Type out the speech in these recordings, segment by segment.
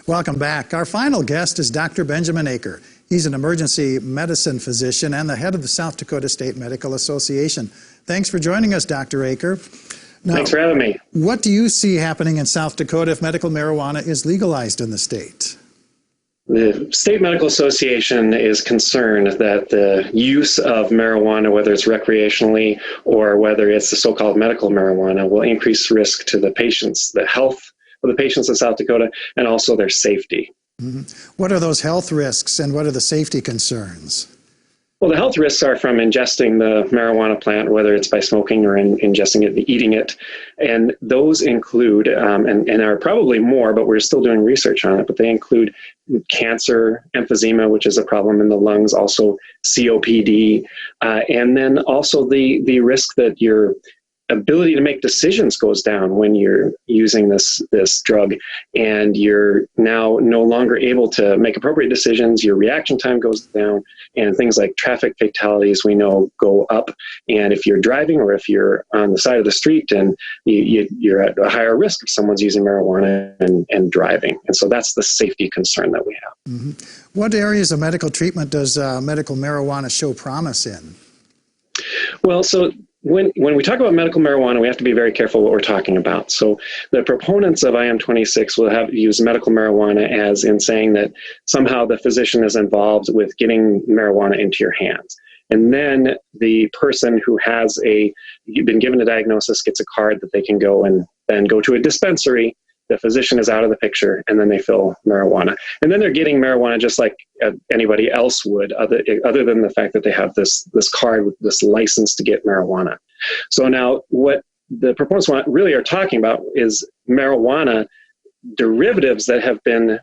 Welcome back. Our final guest is Dr. Benjamin Aker. He's an emergency medicine physician and the head of the South Dakota State Medical Association. Thanks for joining us, Dr. Aker. Now, thanks for having me. What do you see happening in South Dakota if medical marijuana is legalized in the state? The State Medical Association is concerned that the use of marijuana, whether it's recreationally or whether it's the so-called medical marijuana, will increase risk to the patients, the health of the patients in South Dakota, and also their safety. Mm-hmm. What are those health risks and what are the safety concerns? Well, the health risks are from ingesting the marijuana plant, whether it's by smoking or ingesting it, eating it. And those include, and are probably more, but we're still doing research on it, but they include cancer, emphysema, which is a problem in the lungs, also COPD, and then also the risk that your ability to make decisions goes down when you're using this drug, and you're now no longer able to make appropriate decisions. Your reaction time goes down, and things like traffic fatalities we know go up. And if you're driving or if you're on the side of the street, and you're at a higher risk if someone's using marijuana and driving. And so that's the safety concern that we have. Mm-hmm. What areas of medical treatment does medical marijuana show promise in? Well, so when we talk about medical marijuana, we have to be very careful what we're talking about. So the proponents of IM26 will have used medical marijuana as in saying that somehow the physician is involved with getting marijuana into your hands. And then the person who has been given a diagnosis gets a card that they can go and then go to a dispensary. The physician is out of the picture, and then they fill marijuana. And then they're getting marijuana just like anybody else would, other than the fact that they have this card with this license to get marijuana. So now what the proponents really are talking about is marijuana derivatives that have been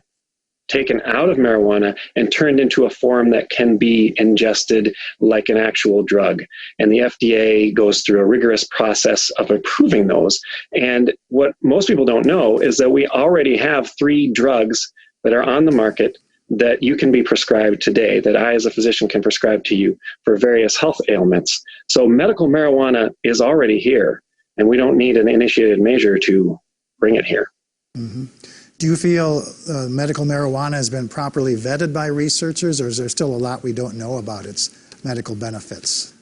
taken out of marijuana and turned into a form that can be ingested like an actual drug. And the FDA goes through a rigorous process of approving those. And what most people don't know is that we already have 3 drugs that are on the market that you can be prescribed today, that I as a physician can prescribe to you for various health ailments. So medical marijuana is already here, and we don't need an initiated measure to bring it here. Mm-hmm. Do you feel medical marijuana has been properly vetted by researchers, or is there still a lot we don't know about its medical benefits?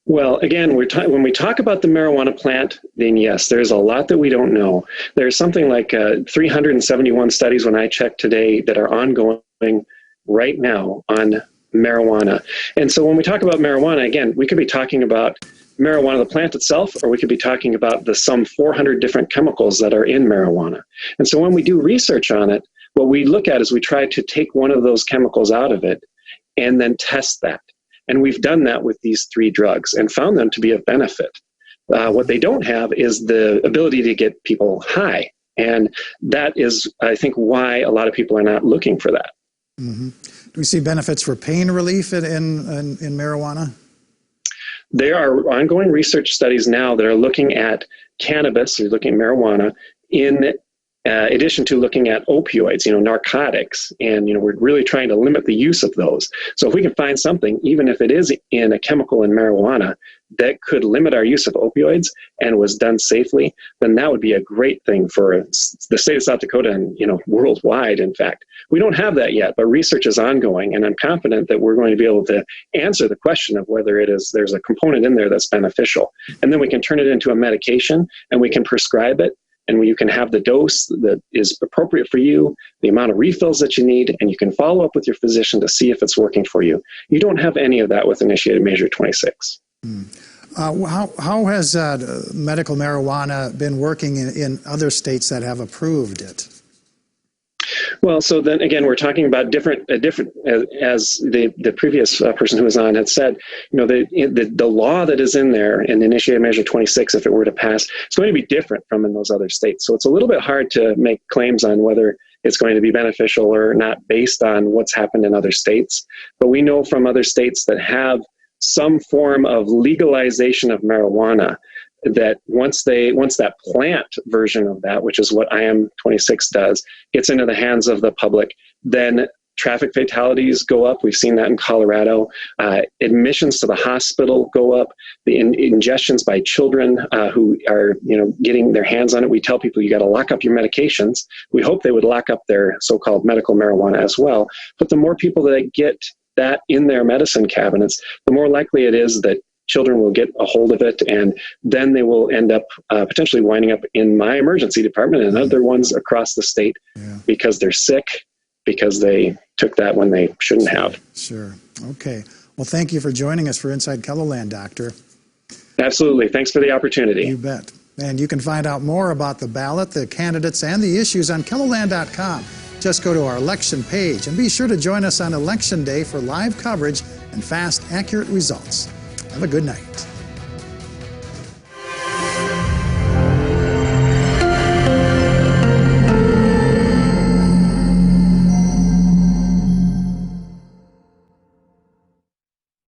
Well, again, when we talk about the marijuana plant, then yes, there's a lot that we don't know. There's something like 371 studies when I checked today that are ongoing right now on marijuana. And so when we talk about marijuana, again, we could be talking about marijuana, the plant itself, or we could be talking about the some 400 different chemicals that are in marijuana. And so when we do research on it, what we look at is we try to take one of those chemicals out of it and then test that. And we've done that with these 3 drugs and found them to be of benefit. What they don't have is the ability to get people high. And that is, I think, why a lot of people are not looking for that. Mm-hmm. Do we see benefits for pain relief in marijuana? There are ongoing research studies now that are looking at cannabis, or looking at marijuana, in addition to looking at opioids, narcotics. And, we're really trying to limit the use of those. So if we can find something, even if it is in a chemical in marijuana, that could limit our use of opioids and was done safely, then that would be a great thing for the state of South Dakota and, worldwide, in fact. We don't have that yet, but research is ongoing, and I'm confident that we're going to be able to answer the question of whether there's a component in there that's beneficial. And then we can turn it into a medication, and we can prescribe it, and you can have the dose that is appropriate for you, the amount of refills that you need, and you can follow up with your physician to see if it's working for you. You don't have any of that with Initiated Measure 26. How has medical marijuana been working in other states that have approved it? Well, so then again, we're talking about different as the previous person who was on had said, the law that is in there in Initiated Measure 26, if it were to pass, it's going to be different from in those other states. So it's a little bit hard to make claims on whether it's going to be beneficial or not based on what's happened in other states. But we know from other states that have some form of legalization of marijuana, that once that plant version of that, which is what IM26 does, gets into the hands of the public, then traffic fatalities go up. We've seen that in Colorado. Admissions to the hospital go up. The ingestions by children who are, getting their hands on it. We tell people you got to lock up your medications. We hope they would lock up their so-called medical marijuana as well. But the more people that get that in their medicine cabinets, the more likely it is that children will get a hold of it, and then they will end up potentially winding up in my emergency department and other ones across the state because they're sick, because they took that when they shouldn't have. Sure. Okay. Well, thank you for joining us for Inside KELOLAND, Doctor. Absolutely. Thanks for the opportunity. You bet. And you can find out more about the ballot, the candidates, and the issues on KELOLAND.com. Just go to our election page and be sure to join us on Election Day for live coverage and fast, accurate results. Have a good night.